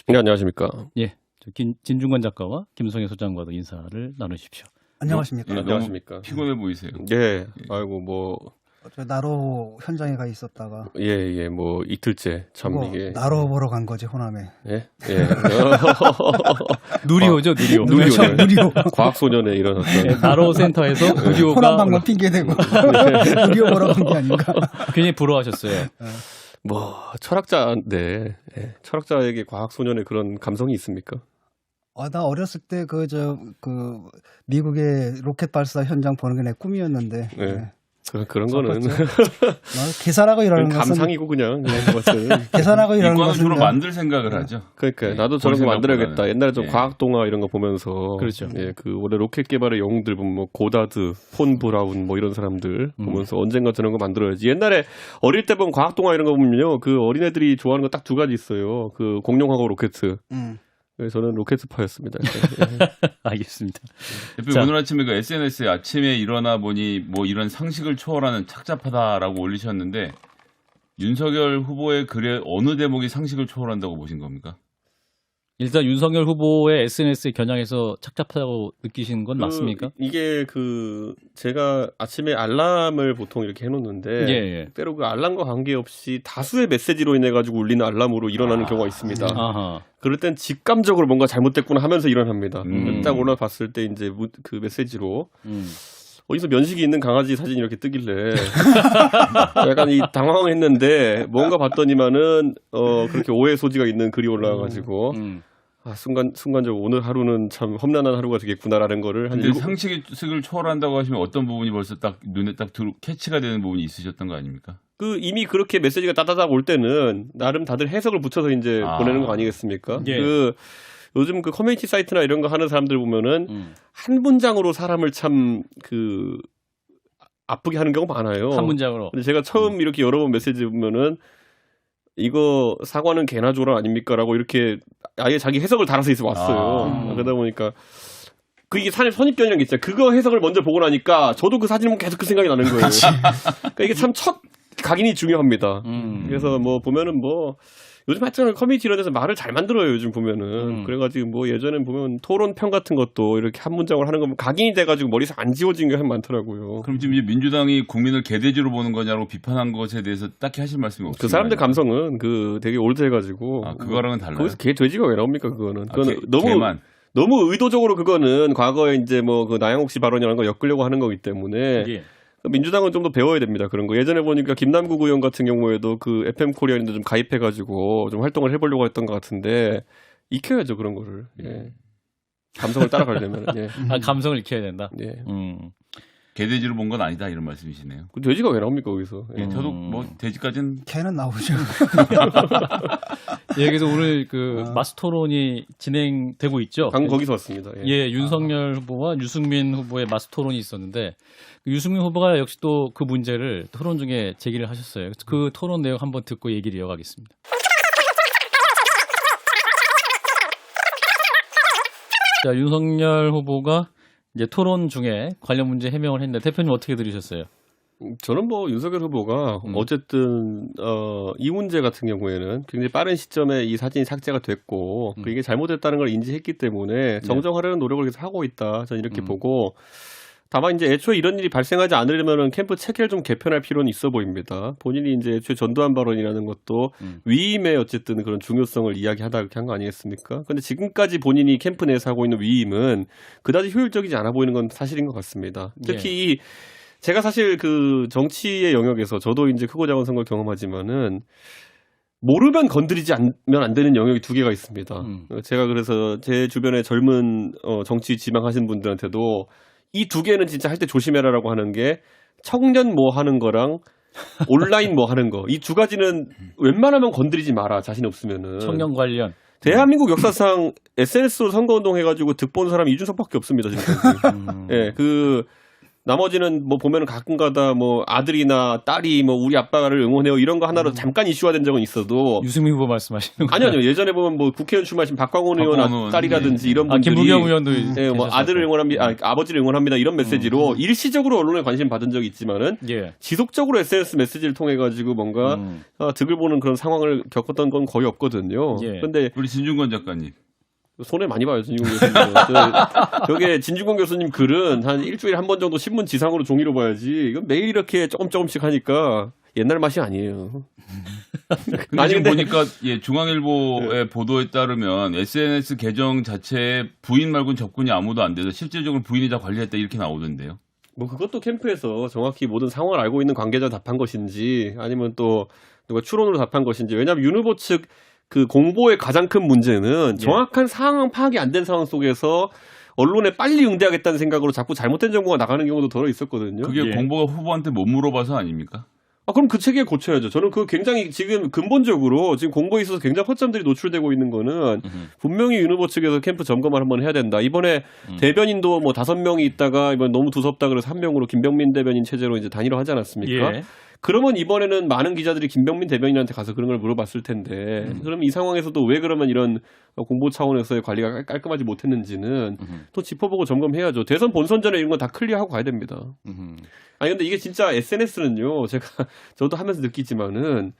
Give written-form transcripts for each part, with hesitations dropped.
네, 안녕하십니까. 예, 진중권 작가와 김성애 소장과도 인사를 나누십시오. 안녕하십니까. 예, 안녕하십니까. 피곤해 보이세요. 예, 아이고 뭐 저 나로 현장에 가 있었다가 예, 뭐 이틀째 참 그거 이게 나로 보러 간 거지 호남에. 예, 누리호죠, 누리호. 누리호네. 누리호. 과학 소년에 이런 어떤 예, 나로 센터에서 호남 누리호가 방문 핑계대고 누리호 보러 간 게 아닌가. 굉장히 부러워하셨어요. 뭐 철학자인데 철학자에게 과학 소년의 그런 감성이 있습니까? 나 어렸을 때 그 미국의 로켓 발사 현장 보는 게 내 꿈이었는데. 네. 네. 그런 거는 계산하고 일하는 것은 감상이고 그냥 그것은 계산하고 일하는 이과는 것은 주로 만들 생각을 하죠. 그러니까 네, 나도 저런 거 본 만들어야겠다. 생각보다는. 옛날에 좀 예. 과학 동화 이런 거 보면서 그렇죠. 예, 그 원래 로켓 개발의 영웅들 보면 뭐 고다드, 폰 브라운 뭐 이런 사람들 보면서 언젠가 저런 거 만들어야지. 옛날에 어릴 때 보면 과학 동화 이런 거 보면요, 그 어린애들이 좋아하는 거 딱 두 가지 있어요. 그 공룡하고 로켓. 그래서 저는 로켓파였습니다. 예. 알겠습니다. 대표님 자. 오늘 아침에 그 SNS에 아침에 일어나 보니 뭐 이런 상식을 초월하는 착잡하다라고 올리셨는데 윤석열 후보의 글에 어느 대목이 상식을 초월한다고 보신 겁니까? 일단 윤석열 후보의 SNS에 겨냥해서 착잡하다고 느끼시는 건 맞습니까? 이게 제가 아침에 알람을 보통 이렇게 해놓는데 예. 때로 그 알람과 관계없이 다수의 메시지로 인해 가지고 울리는 알람으로 일어나는 경우가 있습니다. 아하. 그럴 땐 직감적으로 뭔가 잘못됐구나 하면서 일어납니다. 딱 음. 올라봤을 때 이제 그 메시지로 어디서 면식이 있는 강아지 사진이 이렇게 뜨길래 약간 당황했는데 뭔가 봤더니만은 그렇게 오해 소지가 있는 글이 올라와가지고 순간적으로 오늘 하루는 참 험난한 하루가 되겠구나라는 거를 한 근데 상식을 초월한다고 하시면 어떤 부분이 벌써 딱 눈에 딱 캐치가 되는 부분이 있으셨던 거 아닙니까? 이미 그렇게 메시지가 따다닥 올 때는 나름 다들 해석을 붙여서 이제 보내는 거 아니겠습니까? 예. 요즘 그 커뮤니티 사이트나 이런 거 하는 사람들 보면은 한 문장으로 사람을 참 아프게 하는 경우가 많아요. 한 문장으로. 근데 제가 처음 이렇게 여러 번 메시지 보면은 이거 사과는 개나 조란 아닙니까라고 이렇게 아예 자기 해석을 달아서 있어 왔어요. 그러다 보니까 이게 선입견이라는 게 있잖아요. 그거 해석을 먼저 보고 나니까 저도 그 사진을 보면 계속 그 생각이 나는 거예요. 그러니까 이게 참 첫 각인이 중요합니다. 그래서 뭐 보면은 뭐 요즘 하여튼 커뮤니티 이런 데서 말을 잘 만들어요. 요즘 보면은. 그래가지고 뭐 예전엔 보면 토론편 같은 것도 이렇게 한 문장으로 하는 거면 각인이 돼가지고 머리에서 안 지워진 게 많더라고요. 그럼 지금 이제 민주당이 국민을 개돼지로 보는 거냐고 비판한 것에 대해서 딱히 하실 말씀이 없으신가요? 그 사람들 감성은 되게 올드해가지고 그거랑은 달라요. 거기서 개 돼지가 왜 나옵니까 그거는? 그거는 개만. 너무 의도적으로 그거는 과거에 이제 뭐 그 나영욱 씨 발언이라는 거 엮으려고 하는 거기 때문에 예. 민주당은 좀 더 배워야 됩니다. 그런 거. 예전에 보니까 김남국 의원 같은 경우에도 그 FM 코리아인데 좀 가입해가지고 좀 활동을 해보려고 했던 것 같은데 익혀야죠 그런 거를. 예. 감성을 따라가려면. 예. 감성을 익혀야 된다. 예. 개돼지로 본 건 아니다 이런 말씀이시네요. 그 돼지가 왜 나옵니까 거기서? 예. 저도 뭐 돼지까지는 걔는 나오죠. 예, 그래서 오늘 마스 토론이 진행되고 있죠. 방금 거기서 왔습니다. 예. 예, 윤석열 후보와 유승민 후보의 마스 토론이 있었는데 유승민 후보가 역시 또 그 문제를 토론 중에 제기를 하셨어요. 그래서 그 토론 내용 한번 듣고 얘기를 이어가겠습니다. 자, 윤석열 후보가 이제 토론 중에 관련 문제 해명을 했는데 대표님 어떻게 들으셨어요? 저는 뭐 윤석열 후보가 어쨌든 이 문제 같은 경우에는 굉장히 빠른 시점에 이 사진이 삭제가 됐고 이게 잘못됐다는 걸 인지했기 때문에 정정하려는 노력을 계속 하고 있다. 저는 이렇게 보고 다만 이제 애초에 이런 일이 발생하지 않으려면은 캠프 체계를 좀 개편할 필요는 있어 보입니다. 본인이 이제 애초에 전두환 발언이라는 것도 위임의 어쨌든 그런 중요성을 이야기하다 이렇게 한 거 아니겠습니까? 근데 지금까지 본인이 캠프 내에서 하고 있는 위임은 그다지 효율적이지 않아 보이는 건 사실인 것 같습니다. 특히 제가 사실 그 정치의 영역에서 저도 이제 크고 작은 선거를 경험하지만은 모르면 건드리지 않으면 안 되는 영역이 두 개가 있습니다. 제가 그래서 제 주변에 젊은 정치 지망하신 분들한테도 이 두 개는 진짜 할 때 조심해라라고 하는 게 청년 뭐 하는 거랑 온라인 뭐 하는 거. 이 두 가지는 웬만하면 건드리지 마라. 자신 없으면은. 청년 관련. 대한민국 역사상 SNS로 선거운동 해가지고 득본 사람이 이준석밖에 없습니다. 지금. 예, 나머지는 뭐 보면은 가끔가다 뭐 아들이나 딸이 뭐 우리 아빠를 응원해요 이런 거 하나로 잠깐 이슈화된 적은 있어도 유승민 후보 말씀하시는 거예요? 아니요 예전에 보면 뭐 국회의원 출마하신 박광훈 의원 박광훈, 딸이라든지 이런 아, 분들이 김부겸 의원도 예, 뭐 계셨었고. 아들을 응원합니다, 아버지를 응원합니다 이런 메시지로 일시적으로 언론에 관심 받은 적이 있지만은 예. 지속적으로 SNS 메시지를 통해 가지고 뭔가 득을 보는 그런 상황을 겪었던 건 거의 없거든요. 예. 그런데 우리 진중권 작가님. 손해 많이 봐요, 진중권 교수님. 저게 진중권 교수님 글은 한 일주일에 한 번 정도 신문 지상으로 종이로 봐야지. 이건 매일 이렇게 조금씩 하니까 옛날 맛이 아니에요. 근데 아니, 지금 근데- 보니까 중앙일보의 보도에 따르면 SNS 계정 자체에 부인 말고는 접근이 아무도 안 돼서 실질적으로 부인이 다 관리했다 이렇게 나오던데요. 뭐 그것도 캠프에서 정확히 모든 상황을 알고 있는 관계자 답한 것인지 아니면 또 누가 추론으로 답한 것인지. 왜냐하면 윤 후보 측 그 공보의 가장 큰 문제는 정확한 상황 파악이 안 된 상황 속에서 언론에 빨리 응대하겠다는 생각으로 자꾸 잘못된 정보가 나가는 경우도 덜어 있었거든요. 그게 예. 공보가 후보한테 못 물어봐서 아닙니까? 그럼 그 체계 고쳐야죠. 저는 그 굉장히 지금 근본적으로 지금 공보에 있어서 굉장히 허점들이 노출되고 있는 거는 분명히 윤 후보 측에서 캠프 점검을 한번 해야 된다. 이번에 대변인도 뭐 5명이 있다가 이번 너무 두섭다 그래서 1명으로 김병민 대변인 체제로 이제 단일화하지 않았습니까? 예. 그러면 이번에는 많은 기자들이 김병민 대변인한테 가서 그런 걸 물어봤을 텐데 그럼 이 상황에서도 왜 그러면 이런 공보 차원에서의 관리가 깔끔하지 못했는지는 또 짚어보고 점검해야죠. 대선 본선 전에 이런 건 다 클리어하고 가야 됩니다. 아니 근데 이게 진짜 SNS는요. 저도 하면서 느끼지만은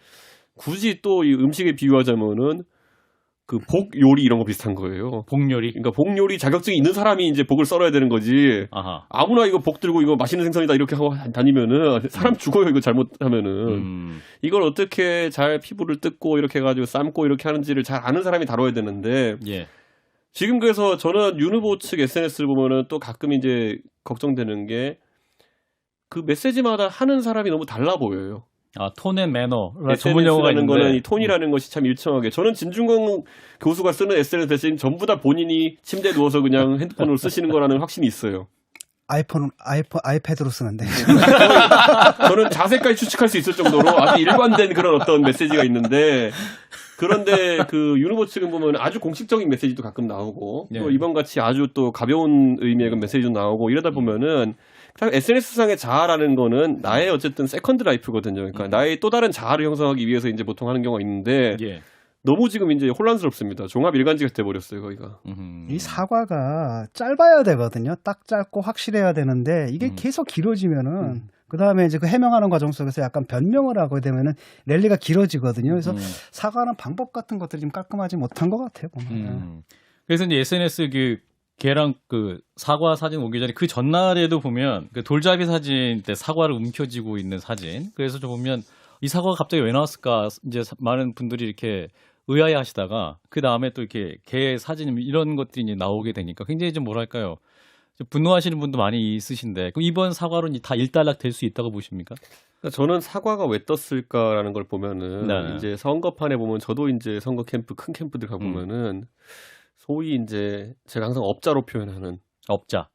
굳이 또 이 음식에 비유하자면은 그 복 요리 이런 거 비슷한 거예요. 복요리. 그러니까 복 요리 자격증이 있는 사람이 이제 복을 썰어야 되는 거지. 아하. 아무나 이거 복 들고 이거 맛있는 생선이다 이렇게 하고 다니면은 사람 죽어요 이거 잘못하면은. 이걸 어떻게 잘 피부를 뜯고 이렇게 해가지고 삶고 이렇게 하는지를 잘 아는 사람이 다뤄야 되는데 예. 지금 그래서 저는 윤 후보 측 SNS를 보면은 또 가끔 이제 걱정되는 게 그 메시지마다 하는 사람이 너무 달라 보여요. 아, 톤앤 매너. 전문 용어가 SNS라는 있는데. 거는 이 톤이라는 것이 참 일정하게. 저는 진중권 교수가 쓰는 SNS 메시지는 전부 다 본인이 침대에 누워서 그냥 핸드폰으로 쓰시는 거라는 확신이 있어요. 아이패드로 쓰는데. 저는 자세까지 추측할 수 있을 정도로 아주 일관된 그런 어떤 메시지가 있는데 그런데 그 윤 후보 측은 보면 아주 공식적인 메시지도 가끔 나오고 네. 또 이번 같이 아주 또 가벼운 의미의 그 메시지도 나오고 이러다 보면은 SNS상의 자아라는 거는 나의 어쨌든 세컨드 라이프거든요. 그러니까 나의 또 다른 자아를 형성하기 위해서 이제 보통 하는 경우가 있는데 예. 너무 지금 이제 혼란스럽습니다. 종합 일간지가 돼버렸어요, 거기가. 이 사과가 짧아야 되거든요. 딱 짧고 확실해야 되는데 이게 계속 길어지면은 그 다음에 이제 그 해명하는 과정 속에서 약간 변명을 하게 되면은 랠리가 길어지거든요. 그래서 사과하는 방법 같은 것들이 좀 깔끔하지 못한 것 같아요. 보면. 그래서 이제 SNS 걔랑 그 사과 사진 오기 전에 그 전날에도 보면 그 돌잡이 사진 때 사과를 움켜쥐고 있는 사진. 그래서 좀 보면 이 사과가 갑자기 왜 나왔을까 이제 많은 분들이 이렇게 의아해 하시다가 그 다음에 또 이렇게 개 사진 이런 것들이 이제 나오게 되니까 굉장히 좀 뭐랄까요. 좀 분노하시는 분도 많이 있으신데 그럼 이번 사과로는 다 일단락 될 수 있다고 보십니까? 그러니까 저는 사과가 왜 떴을까라는 걸 보면은 네. 이제 선거판에 보면 저도 이제 선거 캠프 큰 캠프들 가 보면은 소위 이제 제가 항상 업자로 표현하는 업자.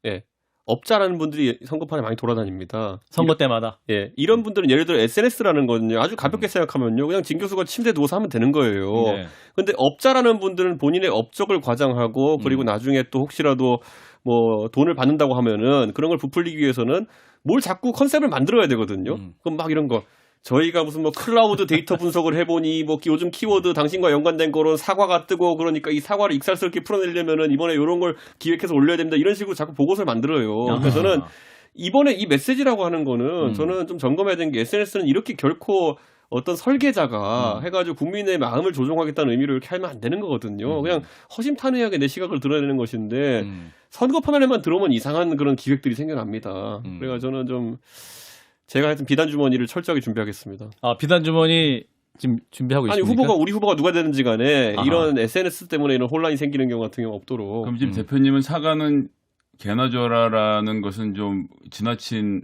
업자라는 분들이 선거판에 많이 돌아다닙니다. 선거 때마다. 이런 분들은 예를 들어 SNS라는 거는요 아주 가볍게 생각하면요 그냥 진 교수가 침대에 누워서 하면 되는 거예요. 네. 근데 업자라는 분들은 본인의 업적을 과장하고 그리고 나중에 또 혹시라도 뭐 돈을 받는다고 하면은 그런 걸 부풀리기 위해서는 뭘 자꾸 컨셉을 만들어야 되거든요. 그럼 막 이런 거 저희가 무슨 뭐 클라우드 데이터 분석을 해보니 뭐 요즘 키워드 당신과 연관된 거로 사과가 뜨고 그러니까 이 사과를 익살스럽게 풀어내려면은 이번에 이런 걸 기획해서 올려야 됩니다. 이런 식으로 자꾸 보고서를 만들어요. 그래서 저는 이번에 이 메시지라고 하는 거는 저는 좀 점검해야 되는 게 SNS는 이렇게 결코 어떤 설계자가 해가지고 국민의 마음을 조종하겠다는 의미로 이렇게 하면 안 되는 거거든요. 그냥 허심탄회하게 내 시각을 드러내는 것인데 선거판 안에만 들어오면 이상한 그런 기획들이 생겨납니다. 그래가지고 저는 좀 제가 하여튼 비단 주머니를 철저하게 준비하겠습니다. 아, 비단 주머니 지금 준비하고 아니 있습니까? 우리 후보가 누가 되든지 간에 아하. 이런 SNS 때문에 이런 혼란이 생기는 경우 같은 경우 없도록. 그럼 지금 대표님은 사과는 개나 줘라라는 것은 좀 지나친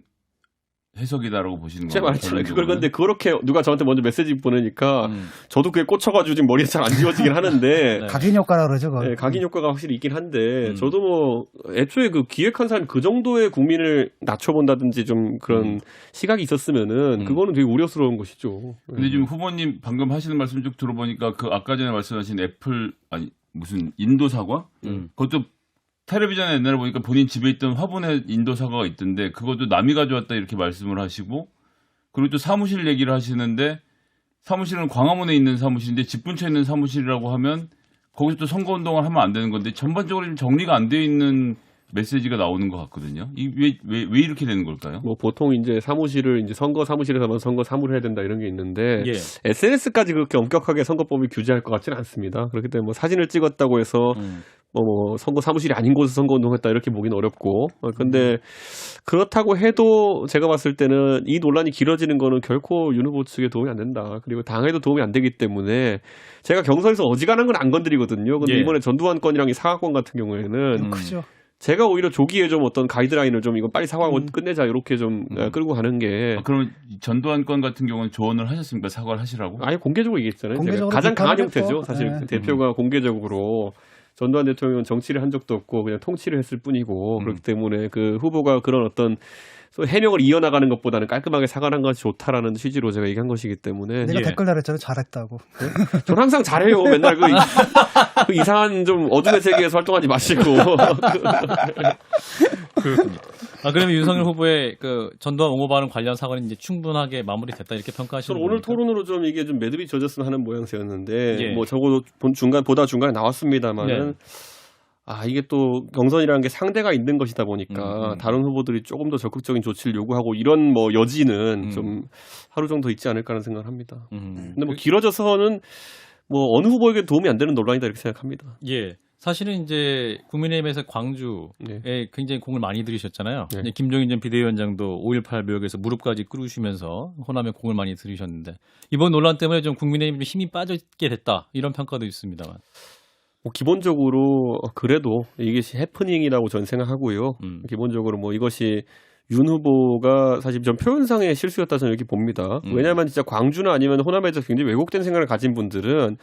해석이다라고 보시는 제가 거예요? 말했잖아요. 그걸 근데 그렇게 누가 저한테 먼저 메시지 보내니까 저도 그게 꽂혀가지고 지금 머리에 잘 안 지워지긴 하는데 네. 각인 효과라 그러죠. 그거. 네, 각인 효과가 확실히 있긴 한데 저도 뭐 애초에 그 기획한 사람이 그 정도의 국민을 낮춰본다든지 좀 그런 시각이 있었으면은 그거는 되게 우려스러운 것이죠. 근데 지금 후보님 방금 하시는 말씀 쭉 들어보니까 그 아까 전에 말씀하신 애플 아니 무슨 인도 사과? 그것도 텔레비전에 옛날에 보니까 본인 집에 있던 화분에 인도 사과가 있던데 그것도 남이 가져왔다 이렇게 말씀을 하시고 그리고 또 사무실 얘기를 하시는데 사무실은 광화문에 있는 사무실인데 집 근처에 있는 사무실이라고 하면 거기서 또 선거운동을 하면 안 되는 건데 전반적으로 좀 정리가 안 되어 있는 메시지가 나오는 것 같거든요. 왜 이렇게 되는 걸까요? 뭐 보통 이제 사무실을 이제 선거 사무실에서만 선거 사무를 해야 된다 이런 게 있는데 예. SNS까지 그렇게 엄격하게 선거법이 규제할 것 같지는 않습니다. 그렇기 때문에 뭐 사진을 찍었다고 해서 뭐 선거 사무실이 아닌 곳에서 선거 운동했다 이렇게 보기는 어렵고 근데 그렇다고 해도 제가 봤을 때는 이 논란이 길어지는 거는 결코 윤 후보 측에 도움이 안 된다. 그리고 당에도 도움이 안 되기 때문에 제가 경선에서 어지간한 건 안 건드리거든요. 근데 예. 이번에 전두환 건이랑 이 사과권 같은 경우에는 크죠. 제가 오히려 조기에 좀 어떤 가이드라인을 좀 이건 빨리 사과하고 끝내자 이렇게 좀 끌고 가는 게 그럼 전두환 건 같은 경우는 조언을 하셨습니까? 사과를 하시라고? 아예 공개적으로 얘기했잖아요. 공개적으로 가장 강한 비판을 형태죠. 했고. 사실 네. 대표가 공개적으로 전두환 대통령은 정치를 한 적도 없고 그냥 통치를 했을 뿐이고 그렇기 때문에 그 후보가 그런 어떤 해명을 이어나가는 것보다는 깔끔하게 사과를 한 것이 좋다라는 취지로 제가 얘기한 것이기 때문에 내가 예. 댓글 달았잖아요. 잘했다고. 전 항상 잘해요. 맨날 그 이상한 좀 어둠의 세계에서 활동하지 마시고 그렇군요. 그러면 윤석열 후보의 그 전두환 옹호 발언 관련 사과는 이제 충분하게 마무리됐다 이렇게 평가하시는 저는 오늘 겁니까? 토론으로 좀 이게 좀 매듭이 젖었으면 하는 모양새였는데 예. 뭐 적어도 보다 중간에 나왔습니다만은 네. 이게 또 경선이라는 게 상대가 있는 것이다 보니까 다른 후보들이 조금 더 적극적인 조치를 요구하고 이런 뭐 여지는 좀 하루 정도 있지 않을까 하는 생각을 합니다. 근데 뭐 길어져서는 뭐 어느 후보에게 도움이 안 되는 논란이다 이렇게 생각합니다. 예. 사실은 이제 국민의힘에서 광주에 네. 굉장히 공을 많이 들이셨잖아요. 네. 이제 김종인 전 비대위원장도 5.18 묘역에서 무릎까지 꿇으시면서 호남에 공을 많이 들이셨는데 이번 논란 때문에 좀 국민의힘 좀 힘이 빠졌게 됐다 이런 평가도 있습니다만. 뭐 기본적으로 그래도 이것이 해프닝이라고 저는 생각하고요. 기본적으로 뭐 이것이 윤 후보가 사실 전 표현상의 실수였다 저는 이렇게 봅니다. 왜냐하면 진짜 광주나 아니면 호남에서 굉장히 왜곡된 생각을 가진 분들은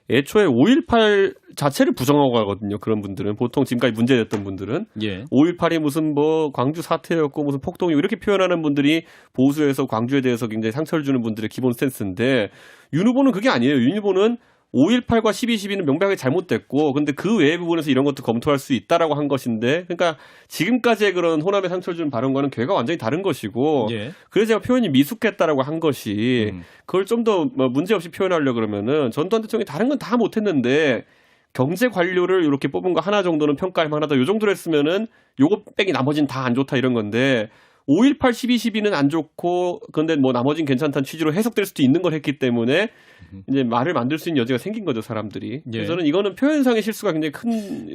애초에 5.18 자체를 부정하고 가거든요. 그런 분들은 보통 지금까지 문제됐던 분들은 예. 5.18이 무슨 뭐 광주 사태였고 무슨 폭동이 이렇게 표현하는 분들이 보수에서 광주에 대해서 굉장히 상처를 주는 분들의 기본 스탠스인데 윤 후보는 그게 아니에요. 윤 후보는 5.18과 12.12는 명백하게 잘못됐고 근데 그 외의 부분에서 이런 것도 검토할 수 있다라고 한 것인데 그러니까 지금까지의 그런 호남에 상처를 주는 발언과는 괴가 완전히 다른 것이고 예. 그래서 제가 표현이 미숙했다라고 한 것이 그걸 좀 더 문제 없이 표현하려고 그러면은 전두환 대통령이 다른 건 다 못했는데 경제 관료를 이렇게 뽑은 거 하나 정도는 평가할 만하다. 요 정도로 했으면은 요거 빼기 나머지는 다 안 좋다 이런 건데 5.18, 12.12는 안 좋고 근데 뭐 나머지는 괜찮다는 취지로 해석될 수도 있는 걸 했기 때문에 이제 말을 만들 수 있는 여지가 생긴 거죠 사람들이. 예. 그래서 저는 이거는 표현상의 실수가 굉장히 큰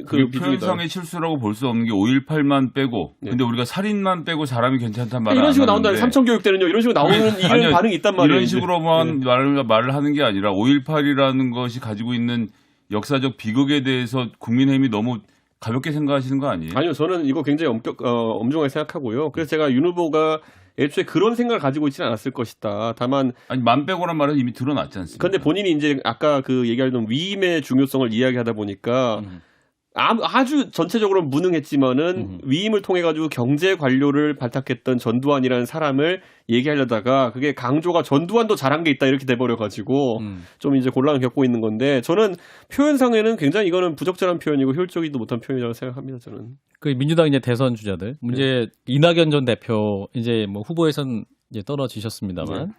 그 비중이다. 표현상의 실수라고 볼 수 없는 게 5.18만 빼고 네. 근데 우리가 살인만 빼고 사람이 괜찮다는 말을 이런 식으로 안 나온다는 하는데 삼천 교육대는요 이런 식으로 나오는 이런 아니요, 반응이 있단 말이에요. 이런 이제. 식으로만 네. 말을 하는 게 아니라 5.18이라는 것이 가지고 있는 역사적 비극에 대해서 국민의힘이 너무 가볍게 생각하시는 거 아니에요? 아니요, 저는 이거 굉장히 엄중하게 생각하고요. 그래서 제가 윤 후보가 애초에 그런 생각을 가지고 있지는 않았을 것이다. 다만, 아니 만 빼고란 말은 이미 드러났지 않습니까? 근데 본인이 이제 아까 그 얘기하던 위임의 중요성을 이야기하다 보니까 아주 전체적으로 무능했지만은 위임을 통해 가지고 경제 관료를 발탁했던 전두환이라는 사람을 얘기하려다가 그게 강조가 전두환도 잘한 게 있다 이렇게 돼버려 가지고 좀 이제 곤란을 겪고 있는 건데 저는 표현상에는 굉장히 이거는 부적절한 표현이고 효율적이지도 못한 표현이라고 생각합니다. 저는. 그 민주당 이제 대선 주자들 문제 이낙연 전 대표 이제 뭐 후보에선 이제 떨어지셨습니다만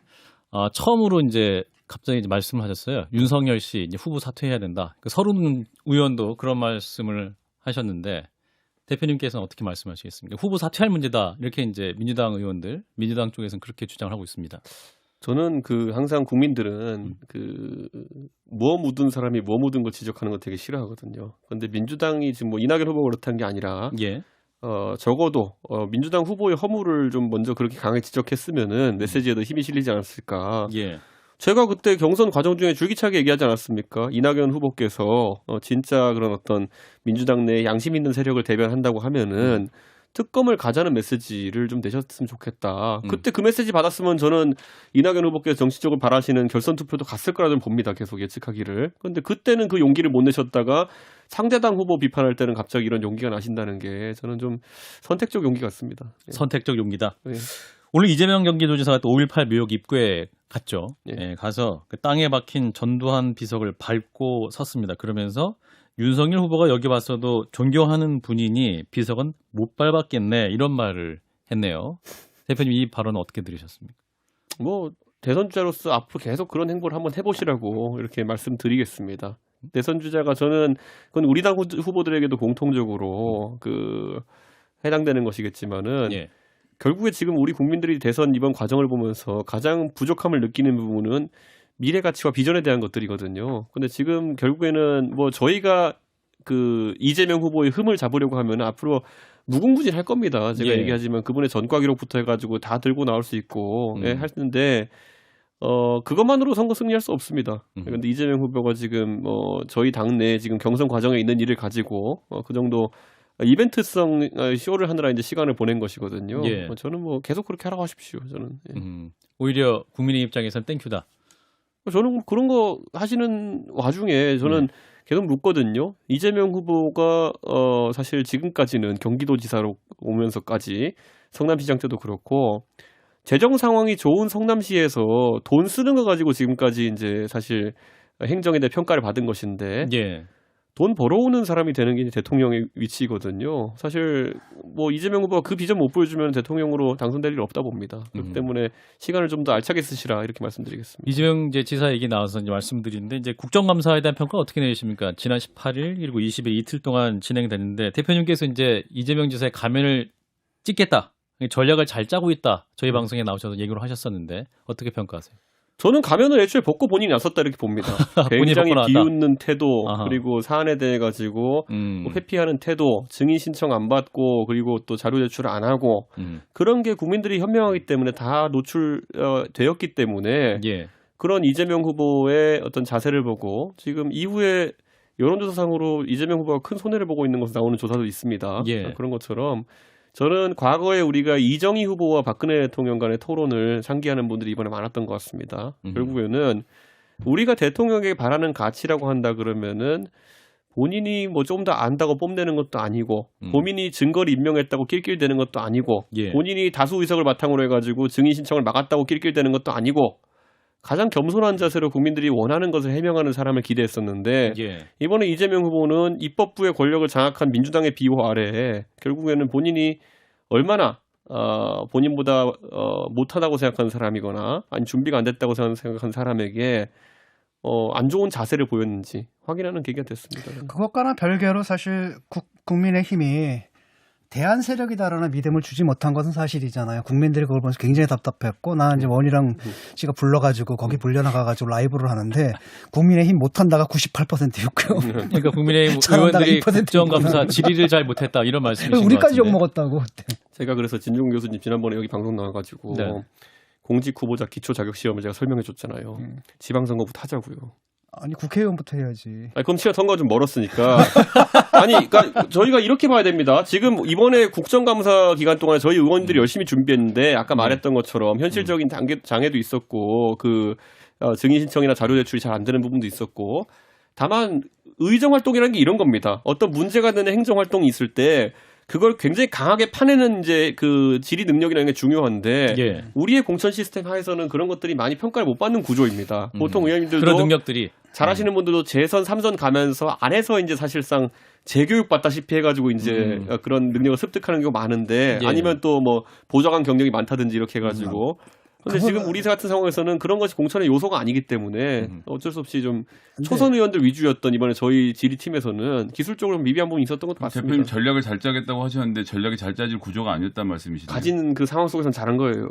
처음으로 이제 갑자기 이제 말씀을 하셨어요. 윤석열 씨 이제 후보 사퇴해야 된다. 그 서른 의원도 그런 말씀을 하셨는데 대표님께서는 어떻게 말씀하시겠습니까? 후보 사퇴할 문제다. 이렇게 이제 민주당 의원들, 민주당 쪽에서는 그렇게 주장을 하고 있습니다. 저는 그 항상 국민들은 그 무어 묻은 사람이 무어 묻은 거 지적하는 거 되게 싫어하거든요. 그런데 민주당이 지금 뭐 이낙연 후보가 그렇다는 게 아니라 예. 적어도 민주당 후보의 허물을 좀 먼저 그렇게 강하게 지적했으면은 메시지에도 힘이 실리지 않았을까. 예. 제가 그때 경선 과정 중에 줄기차게 얘기하지 않았습니까? 이낙연 후보께서 진짜 그런 어떤 민주당 내 양심 있는 세력을 대변한다고 하면은 특검을 가자는 메시지를 좀 내셨으면 좋겠다. 그때 그 메시지 받았으면 저는 이낙연 후보께서 정치적으로 바라시는 결선 투표도 갔을 거라 좀 봅니다. 계속 예측하기를. 그런데 그때는 그 용기를 못 내셨다가 상대당 후보 비판할 때는 갑자기 이런 용기가 나신다는 게 저는 좀 선택적 용기 같습니다. 예. 선택적 용기다. 예. 오늘 이재명 경기도지사가 또 5.18 묘역 입구에 갔죠. 예. 예, 가서 그 땅에 박힌 전두환 비석을 밟고 섰습니다. 그러면서 윤석열 후보가 여기 왔어도 존경하는 분이니 비석은 못 밟았겠네 이런 말을 했네요. 대표님 이 발언은 어떻게 들으셨습니까? 뭐 대선 주자로서 앞으로 계속 그런 행보를 한번 해보시라고 이렇게 말씀드리겠습니다. 대선 주자가 저는 그건 우리 당 후보들에게도 공통적으로 해당되는 것이겠지만은 예. 결국에 지금 우리 국민들이 대선 이번 과정을 보면서 가장 부족함을 느끼는 부분은 미래 가치와 비전에 대한 것들이거든요. 근데 지금 결국에는 뭐 저희가 이재명 후보의 흠을 잡으려고 하면 앞으로 무궁무진할 겁니다. 제가 예. 얘기하지만 그분의 전과 기록부터 해가지고 다 들고 나올 수 있고 하는데 그것만으로 선거 승리할 수 없습니다. 그런데 이재명 후보가 지금 저희 당내 지금 경선 과정에 있는 일을 가지고 그 정도 이벤트성 쇼를 하느라 이제 시간을 보낸 것이거든요. 예. 저는 뭐 계속 그렇게 하라고 하십시오. 저는. 예. 오히려 국민의 입장에서는 땡큐다. 저는 그런 거 하시는 와중에 저는 계속 묻거든요. 이재명 후보가 사실 지금까지는 경기도지사로 오면서까지 성남시장 때도 그렇고 재정 상황이 좋은 성남시에서 돈 쓰는 거 가지고 지금까지 이제 사실 행정에 대해 평가를 받은 것인데 예. 돈 벌어오는 사람이 되는 게 이제 대통령의 위치거든요. 사실 뭐 이재명 후보가 그 비전 못 보여주면 대통령으로 당선될 일 없다 봅니다. 그렇기 때문에 시간을 좀 더 알차게 쓰시라 이렇게 말씀드리겠습니다. 이재명 이제 지사 얘기 나와서 이제 말씀드리는데 이제 국정감사에 대한 평가 어떻게 내리십니까? 지난 18일 그리고 20일 이틀 동안 진행됐는데 대표님께서 이제 이재명 지사의 가면을 찍겠다. 전략을 잘 짜고 있다. 저희 방송에 나오셔서 얘기를 하셨었는데 어떻게 평가하세요? 저는 가면을 애초에 벗고 본인이 나섰다 이렇게 봅니다. 본인이 굉장히 벗고 나왔다. 비웃는 태도 아하. 그리고 사안에 대해 가지고 뭐 회피하는 태도, 증인 신청 안 받고 그리고 또 자료 제출 안 하고 그런 게 국민들이 현명하기 때문에 다 노출되었기 때문에 예. 그런 이재명 후보의 어떤 자세를 보고 지금 이후에 여론조사상으로 이재명 후보가 큰 손해를 보고 있는 것으로 나오는 조사도 있습니다. 예. 그런 것처럼 저는 과거에 우리가 이정희 후보와 박근혜 대통령 간의 토론을 상기하는 분들이 이번에 많았던 것 같습니다. 결국에는 우리가 대통령에게 바라는 가치라고 한다 그러면은 본인이 뭐 좀 더 안다고 뽐내는 것도 아니고 본인이 증거를 인명했다고 낄낄대는 것도 아니고 예. 본인이 다수 의석을 바탕으로 해가지고 증인 신청을 막았다고 낄낄대는 것도 아니고 가장 겸손한 자세로 국민들이 원하는 것을 해명하는 사람을 기대했었는데 예. 이번에 이재명 후보는 입법부의 권력을 장악한 민주당의 비호 아래에 결국에는 본인이 얼마나 본인보다 못하다고 생각하는 사람이거나 아니 준비가 안 됐다고 생각하는 사람에게 안 좋은 자세를 보였는지 확인하는 계기가 됐습니다. 그것과는 별개로 사실 국민의힘이 대안 세력이다라는 믿음을 주지 못한 것은 사실이잖아요. 국민들이 그걸 보면서 굉장히 답답했고 나는 이제 원희랑 씨가 불러가지고 거기 불려나가가지고 라이브를 하는데 국민의힘 못한다가 98%였고요. 그러니까 국민의힘 잘한다가 의원들이 2% 국정감사 질의를 잘 못했다 이런 말씀이신 것 우리까지 같은데. 욕먹었다고. 제가 그래서 진중 교수님 지난번에 여기 방송 나와가지고 네. 공직 후보자 기초 자격 시험을 제가 설명해 줬잖아요. 지방선거부터 하자고요. 아니 국회의원부터 해야지. 아니, 그럼 시간 선거가 좀 멀었으니까. 아니, 그러니까 저희가 이렇게 봐야 됩니다. 지금 이번에 국정감사 기간 동안에 저희 의원들이 열심히 준비했는데 아까 말했던 것처럼 현실적인 장애도 있었고 증인 신청이나 자료 제출이 잘 안 되는 부분도 있었고 다만 의정 활동이라는 게 이런 겁니다. 어떤 문제가 되는 행정 활동이 있을 때 그걸 굉장히 강하게 파내는 이제 질의 능력이라는 게 중요한데 예. 우리의 공천 시스템 하에서는 그런 것들이 많이 평가를 못 받는 구조입니다. 보통 의원님들도 그런 능력들이 잘하시는 분들도 재선 3선 가면서 안에서 이제 사실상 재교육 받다시피 해가지고 이제 그런 능력을 습득하는 경우가 많은데 예. 아니면 또 뭐 보좌관 경력이 많다든지 이렇게 해가지고 근데 지금 우리 같은 상황에서는 그런 것이 공천의 요소가 아니기 때문에 어쩔 수 없이 좀 초선 의원들 위주였던 이번에 저희 지리팀에서는 기술적으로 미비한 부분이 있었던 것도 맞습니다. 대표님 전략을 잘 짜겠다고 하셨는데 전략이 잘 짜질 구조가 아니었단 말씀이시죠? 가진 그 상황 속에서는 잘한 거예요.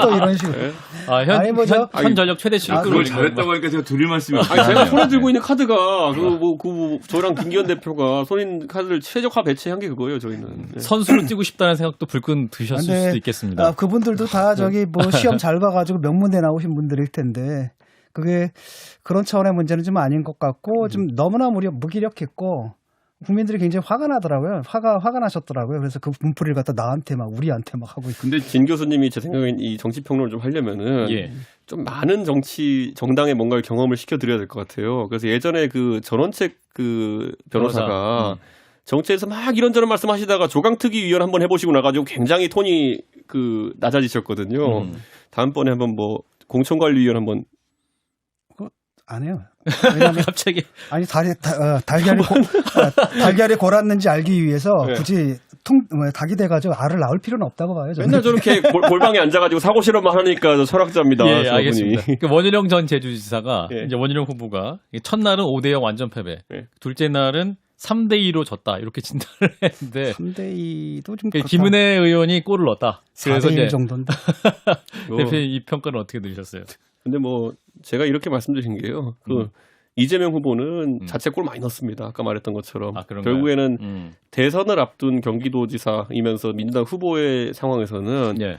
또 이런 식으로. 현, 아니, 현 전력 최대치를 그걸 끌어올린 잘했다고 하니까 제가 드릴 말씀이 없어요. 아니, 제가 손에 들고 있는 카드가 저랑 김기현 대표가 손에 있는 카드를 최적화 배치한 게 그거예요. 저희는. 네. 선수로 뛰고 싶다는 생각도 불끈 드셨을 근데, 수도 있겠습니다. 그분들도 다 저기 뭐 시험 잘 봐가지고 명문대 나오신 분들일 텐데 그게 그런 차원의 문제는 좀 아닌 것 같고 좀 너무나 무기력했고 국민들이 굉장히 화가 나더라고요. 화가 나셨더라고요. 그래서 그 분풀이를 갖다 나한테 막 우리한테 막 하고 있고. 근데 진 교수님이 제 생각엔 이 정치 평론을 좀 하려면은 예. 좀 많은 정당에 뭔가를 경험을 시켜드려야 될 것 같아요. 그래서 예전에 그 전원책 변호사가 정치에서 막 이런저런 말씀하시다가 조강특위 위원 한번 해보시고 나가지고 굉장히 톤이 낮아지셨거든요. 다음번에 한번 뭐 공천관리위원 한번 안 해요. 왜냐하면 갑자기 아니 달걀이 골았는지 알기 위해서 네. 굳이 닭이 돼가지고 알을 낳을 필요는 없다고 봐요. 저는. 맨날 저렇게 골방에 앉아가지고 사고 실험만 하니까 저 철학자입니다. 예, 저분이. 알겠습니다. 그 원희룡 전 제주지사가 예. 이제 원희룡 후보가 첫날은 5대0 완전 패배, 예. 둘째 날은 3대2로 졌다 이렇게 진단을 했는데 3대2도 좀 김은혜 의원이 골을 넣었다. 그래서 4대1 이제 정도인데. 뭐, 대표님 이 평가는 어떻게 들으셨어요? 근데 뭐 제가 이렇게 말씀드린 게요. 이재명 후보는 자체 골 많이 넣었습니다. 아까 말했던 것처럼 아, 그런가요? 결국에는 대선을 앞둔 경기도지사이면서 민주당 후보의 상황에서는 예.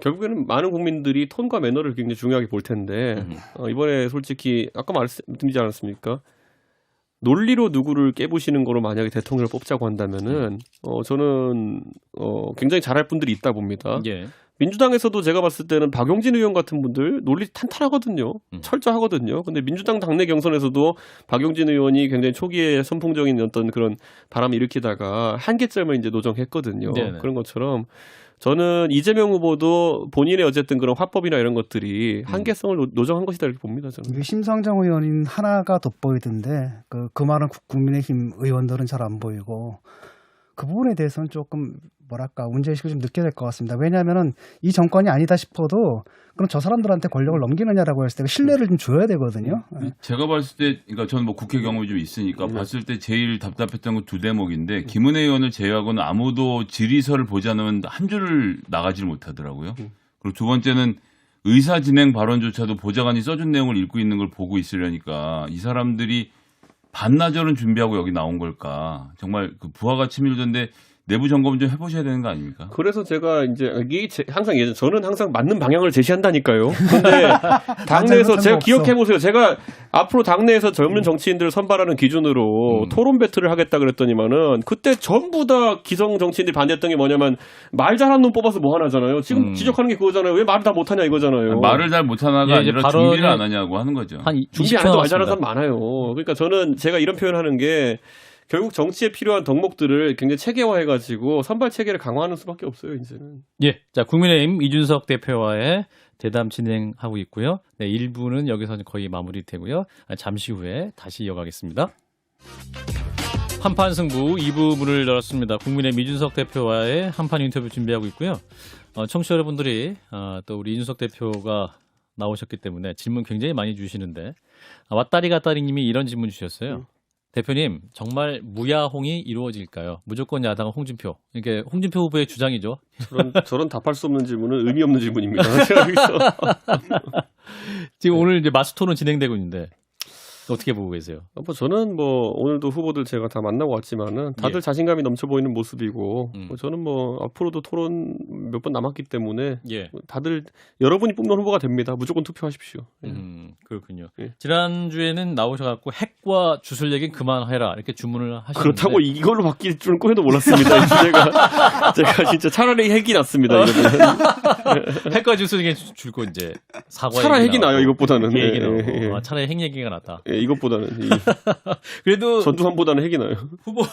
결국에는 많은 국민들이 톤과 매너를 굉장히 중요하게 볼 텐데 이번에 솔직히 아까 말씀드리지 않았습니까? 논리로 누구를 깨부시는 거로 만약에 대통령을 뽑자고 한다면은 저는 굉장히 잘할 분들이 있다 봅니다. 예. 민주당에서도 제가 봤을 때는 박용진 의원 같은 분들 논리 탄탄하거든요. 철저하거든요. 근데 민주당 당내 경선에서도 박용진 의원이 굉장히 초기에 선풍적인 어떤 그런 바람을 일으키다가 한계점을 이제 노정했거든요. 네네. 그런 것처럼 저는 이재명 후보도 본인의 어쨌든 그런 화법이나 이런 것들이 한계성을 노정한 것이다 이렇게 봅니다. 저는. 이게 심상정 의원인 하나가 돋보이던데 그 말은 국민의힘 의원들은 잘 안 보이고 그 부분에 대해서는 조금 뭐랄까 문제의식을 좀 느껴야 될 것 같습니다. 왜냐하면은 이 정권이 아니다 싶어도 그럼 저 사람들한테 권력을 넘기느냐라고 했을 때 신뢰를 좀 줘야 되거든요. 제가 봤을 때, 그러니까 저는 뭐 국회 경험이 좀 있으니까 봤을 때 제일 답답했던 건 두 대목인데 김은혜 의원을 제외하고는 아무도 질의서를 보지 않으면 한 줄을 나가지를 못하더라고요. 그리고 두 번째는 의사 진행 발언조차도 보좌관이 써준 내용을 읽고 있는 걸 보고 있으려니까 이 사람들이 반나절은 준비하고 여기 나온 걸까? 정말 그 부하가 치밀던데 내부 점검 좀 해보셔야 되는 거 아닙니까? 그래서 제가 이제 이게 항상 저는 항상 맞는 방향을 제시한다니까요. 근데 당내에서 제가 상관없어. 기억해 보세요. 제가 앞으로 당내에서 젊은 정치인들을 선발하는 기준으로 토론 배틀을 하겠다 그랬더니만은 그때 전부 다 기성 정치인들이 반대했던 게 뭐냐면 말 잘하는 놈 뽑아서 뭐 하나잖아요. 지금 지적하는 게 그거잖아요. 왜 말을 다 못하냐 이거잖아요. 말을 잘 못하나가 예, 이제 아니라 발언을 준비를 안 하냐고 하는 거죠. 한 준비 20초 안 해도 말 잘하는 남았습니다. 사람 많아요. 그러니까 저는 제가 이런 표현하는 게 결국 정치에 필요한 덕목들을 굉장히 체계화해가지고 선발 체계를 강화하는 수밖에 없어요. 이제는. 예, 자 국민의힘 이준석 대표와의 대담 진행하고 있고요. 네, 1부는 여기서 거의 마무리되고요. 잠시 후에 다시 이어가겠습니다. 한판 승부 2부 문을 열었습니다. 국민의힘 이준석 대표와의 한판 인터뷰 준비하고 있고요. 청취자 여러분들이 또 우리 이준석 대표가 나오셨기 때문에 질문 굉장히 많이 주시는데 왔다리 갔다리 님이 이런 질문 주셨어요. 대표님, 정말 무야홍이 이루어질까요? 무조건 야당 홍준표. 이게 홍준표 후보의 주장이죠. 저런 답할 수 없는 질문은 의미 없는 질문입니다. 제가 여기서. 지금 오늘 이제 마스 토론 진행되고 있는데 어떻게 보고 계세요? 뭐 저는 뭐 오늘도 후보들 제가 다 만나고 왔지만은 다들 예. 자신감이 넘쳐 보이는 모습이고 뭐 저는 뭐 앞으로도 토론 몇 번 남았기 때문에 예. 다들 여러분이 뽑는 후보가 됩니다. 무조건 투표하십시오. 예. 그렇군요. 예. 지난주에는 나오셔갖고 핵과 주술 얘기는 그만해라 이렇게 주문을 하셨는데 그렇다고 이걸로 바뀔 줄은 꿈에도 몰랐습니다. 이 제가 진짜 차라리 핵이 낫습니다. 이거는. 핵과 주술 얘기 줄고 이제 사과 차라리 얘기 핵이 나요. 나오고 이것보다는. 그 얘기 예, 나오고 예, 예. 차라리 핵 얘기가 낫다. 예, 이것보다는 그래도 전두환보다는 핵이 나요. 후보들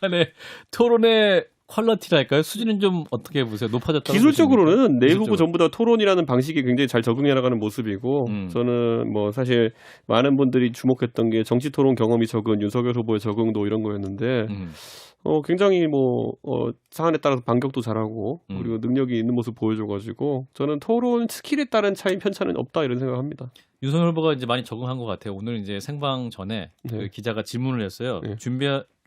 간의 토론의 퀄리티랄까요? 수준은 좀 어떻게 보세요? 높아졌다고 기술적으로는 내 기술적으로. 후보 전부 다 토론이라는 방식이 굉장히 잘 적응해 나가는 모습이고 저는 뭐 사실 많은 분들이 주목했던 게 정치 토론 경험이 적은 윤석열 후보의 적응도 이런 거였는데 굉장히 상황에 따라서 반격도 잘하고 그리고 능력이 있는 모습 보여줘가지고 저는 토론 스킬에 따른 차이 편차는 없다 이런 생각합니다. 윤석열 후보가 이제 많이 적응한 것 같아요. 오늘 이제 생방 전에 네. 그 기자가 질문을 했어요. 네.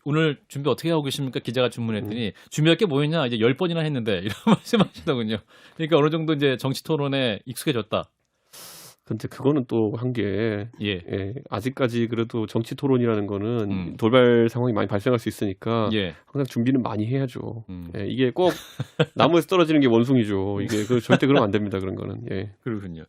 오늘 준비 어떻게 하고 계십니까? 기자가 질문했더니 준비할 게 뭐였냐? 이제 10번이나 했는데 이런 말씀하시더군요. 그러니까 어느 정도 이제 정치 토론에 익숙해졌다. 근데 그거는 또 한 게 예. 아직까지 그래도 정치 토론이라는 거는 돌발 상황이 많이 발생할 수 있으니까 예. 항상 준비는 많이 해야죠. 이게 꼭 나무에서 떨어지는 게 원숭이죠. 이게 절대 그러면 안 됩니다. 그런 거는. 예. 그렇군요.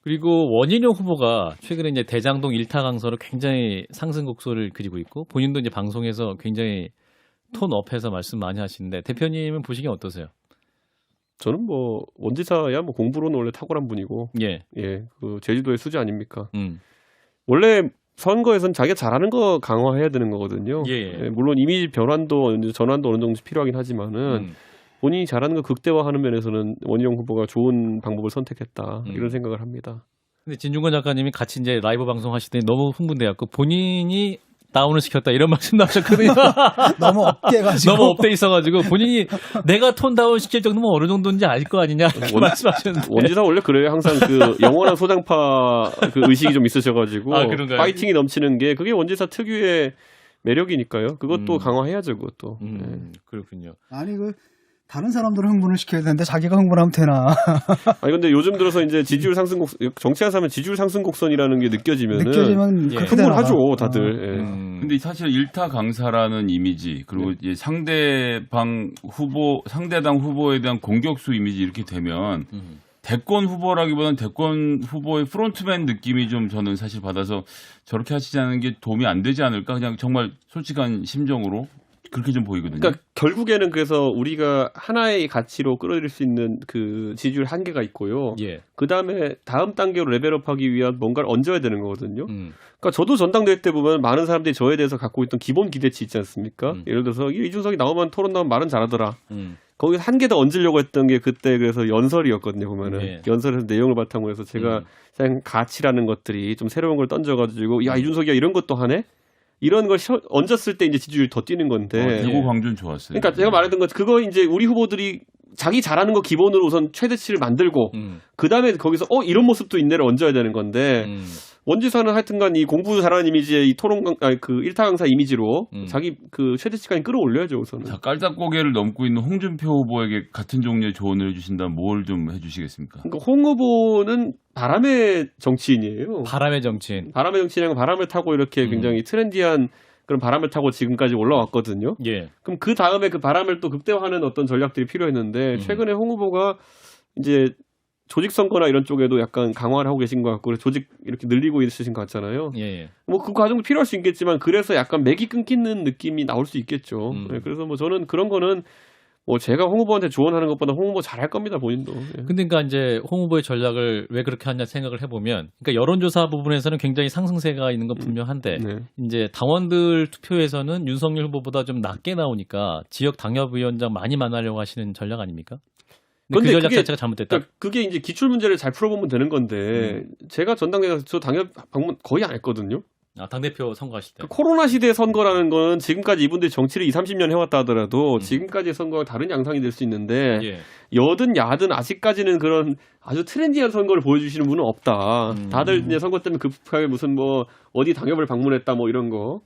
그리고 원희룡 후보가 최근에 이제 대장동 일타 강서로 굉장히 상승 곡소를 그리고 있고 본인도 이제 방송에서 굉장히 톤업해서 말씀 많이 하시는데 대표님은 보시기엔 어떠세요? 저는 뭐 원지사야 뭐 공부로는 원래 탁월한 분이고 예. 그 제주도의 수지 아닙니까? 음. 원래 선거에선 자기가 잘하는 거 강화해야 되는 거거든요. 예. 물론 이미지 변환도 전환도 어느 정도 필요하긴 하지만은 본인이 잘하는 거 극대화하는 면에서는 원희룡 후보가 좋은 방법을 선택했다 이런 생각을 합니다. 근데 진중권 작가님이 같이 이제 라이브 방송 하시더니 너무 흥분돼갖고 본인이 다운을 시켰다 이런 말씀 나오셨거든요. 너무 업돼가지고. 너무 업돼 있어가지고 본인이 내가 톤 다운 시킬 정도면 어느 정도인지 알 거 아니냐 이렇게 말씀하셨는데. 원지사 원래 그래요. 항상 그 영원한 소장파 그 의식이 좀 있으셔가지고 아, 그런가요? 파이팅이 넘치는 게 그게 원지사 특유의 매력이니까요. 그것도 강화해야죠. 그것도. 그렇군요. 아니 다른 사람들을 흥분을 시켜야 되는데 자기가 흥분하면 되나? 아니 근데 요즘 들어서 이제 지지율 상승 곡 정치하면서 지지율 상승 곡선이라는 게 느껴지면은 느껴지면 예. 그렇게 되나 봐. 흥분하죠, 다들. 예. 근데 사실 일타 강사라는 이미지 그리고 이제 상대당 후보에 대한 공격수 이미지 이렇게 되면 대권 후보라기보다는 대권 후보의 프론트맨 느낌이 좀 저는 사실 받아서 저렇게 하시지 않은 게 도움이 안 되지 않을까 그냥 정말 솔직한 심정으로 그렇게 좀 보이거든요. 그러니까 결국에는 그래서 우리가 하나의 가치로 끌어들일 수 있는 그 지지율 한계가 있고요. 예. 그 다음에 다음 단계로 레벨업하기 위한 뭔가를 얹어야 되는 거거든요. 그러니까 저도 전당대회 때 보면 많은 사람들이 저에 대해서 갖고 있던 기본 기대치 있지 않습니까? 예를 들어서 이준석이 나오면 토론 나오면 말은 잘하더라. 거기서 한 개 더 얹으려고 했던 게 그때 그래서 연설이었거든요. 보면은 예. 연설에서 내용을 바탕으로 해서 제가 그냥 가치라는 것들이 좀 새로운 걸 던져가지고 야 이준석이야 이런 것도 하네. 이런 걸 얹었을 때 이제 지지율이 더 뛰는 건데. 대구 광주는 좋았어요. 그러니까 제가 말했던 것 그거 이제 우리 후보들이 자기 잘하는 거 기본으로 우선 최대치를 만들고 그 다음에 거기서 이런 모습도 있네를 얹어야 되는 건데 원지사는 하여튼간 이 공부 잘하는 이미지의 이 그 일타 강사 이미지로 자기 그 최대치까지 끌어올려야죠 우선은. 자, 깔딱고개를 넘고 있는 홍준표 후보에게 같은 종류의 조언을 해주신다면 뭘 좀 해주시겠습니까? 그러니까 홍 후보는 바람의 정치인이에요. 바람의 정치인. 바람의 정치인이랑 바람을 타고 이렇게 굉장히 트렌디한 그런 바람을 타고 지금까지 올라왔거든요. 예. 그럼 그 다음에 그 바람을 또 극대화하는 어떤 전략들이 필요했는데 최근에 홍 후보가 이제 조직 선거나 이런 쪽에도 약간 강화를 하고 계신 것 같고 조직 이렇게 늘리고 있으신 것 같잖아요. 예. 뭐 그 과정도 필요할 수 있겠지만 그래서 약간 맥이 끊기는 느낌이 나올 수 있겠죠. 네, 그래서 뭐 저는 그런 거는 뭐 제가 홍 후보한테 조언하는 것보다 홍 후보 잘할 겁니다 본인도. 예. 근데 그러니까 이제 홍 후보의 전략을 왜 그렇게 하냐 생각을 해보면, 그러니까 여론조사 부분에서는 굉장히 상승세가 있는 건 분명한데, 네. 이제 당원들 투표에서는 윤석열 후보보다 좀 낮게 나오니까 지역 당협위원장 많이 만나려고 하시는 전략 아닙니까? 근데 그 전략 자체가 잘못됐다. 그러니까 그게 이제 기출 문제를 잘 풀어보면 되는 건데 제가 전당대회 가서 저 당협 방문 거의 안 했거든요. 아, 당대표 선거하실 때. 코로나 시대 선거라는 건 지금까지 이분들이 정치를 20-30년 해왔다 하더라도 지금까지의 선거가 다른 양상이 될 수 있는데 예. 여든 야든 아직까지는 그런 아주 트렌디한 선거를 보여주시는 분은 없다. 다들 이제 선거 때문에 급하게 무슨 뭐 어디 당협을 방문했다 뭐 이런 거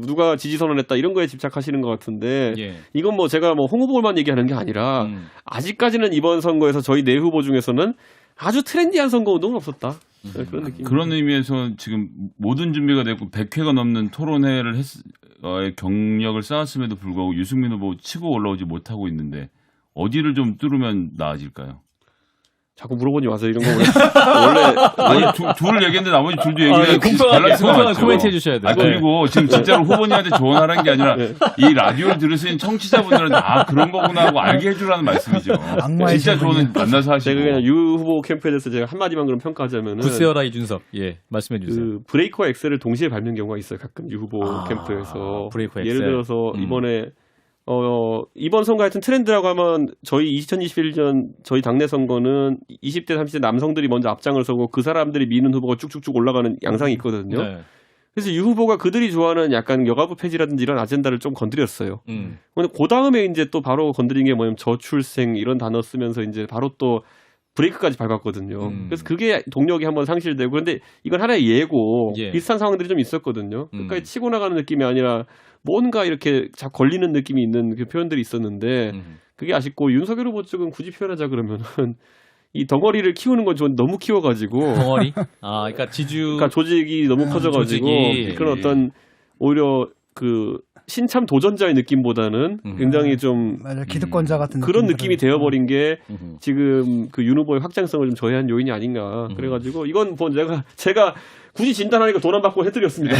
누가 지지 선언했다 이런 거에 집착하시는 것 같은데 예. 이건 뭐 제가 뭐 홍 후보만 얘기하는 게 아니라 아직까지는 이번 선거에서 저희 네 후보 중에서는 아주 트렌디한 선거 운동은 없었다. 네, 그런 느낌. 그런 의미에서 지금 모든 준비가 됐고 100회가 넘는 토론회를 경력을 쌓았음에도 불구하고 유승민 후보 치고 올라오지 못하고 있는데 어디를 좀 뚫으면 나아질까요? 자꾸 물어보니 와서 이런 거 원래 아니 둘을 얘기했는데 나머지 둘도 얘기해 공평하게 코멘트 해주셔야 돼요. 그리고 지금 진짜로 후보님한테 조언하라는 게 아니라 이 라디오를 들으시는 청취자분들은 그런 거구나 하고 알게 해주라는 말씀이죠. 악마의 진짜 조언은 만나서 하시고. 제가 그냥 유 후보 캠프에 대해서 제가 한마디만 그럼 평가하자면은 부세어라 이준석. 예, 말씀해 주세요. 그 브레이크와 엑셀을 동시에 밟는 경우가 있어요. 가끔 유 후보 캠프에서 브레이크와 예를 엑셀. 들어서 이번 선거 하여튼 트렌드라고 하면 저희 2021년 저희 당내 선거는 20대 30대 남성들이 먼저 앞장을 서고 그 사람들이 미는 후보가 쭉쭉쭉 올라가는 양상이 있거든요. 네. 그래서 유 후보가 그들이 좋아하는 약간 여가부 폐지라든지 이런 아젠다를 좀 건드렸어요. 근데 그 다음에 이제 또 바로 건드린 게 뭐냐면 저출생 이런 단어 쓰면서 이제 바로 또 브레이크까지 밟았거든요. 그래서 그게 동력이 한번 상실되고 그런데 이건 하나의 예고 예. 비슷한 상황들이 좀 있었거든요. 끝까지 치고 나가는 느낌이 아니라 뭔가 이렇게 자꾸 걸리는 느낌이 있는 그 표현들이 있었는데 그게 아쉽고 윤석열 후보 쪽은 굳이 표현하자 그러면은 이 덩어리를 키우는 건 좀 너무 키워가지고 덩어리? 그러니까 그러니까 조직이 너무 커져가지고 조직이. 그런 어떤 오히려 그 신참 도전자의 느낌보다는 굉장히 좀 맞아, 기득권자 같은 그런 느낌이 들어요. 되어버린 게 지금 그 윤 후보의 확장성을 좀 저해한 요인이 아닌가. 그래가지고 이건 뭐 제가 굳이 진단하니까 돈 안 받고 해드렸습니다.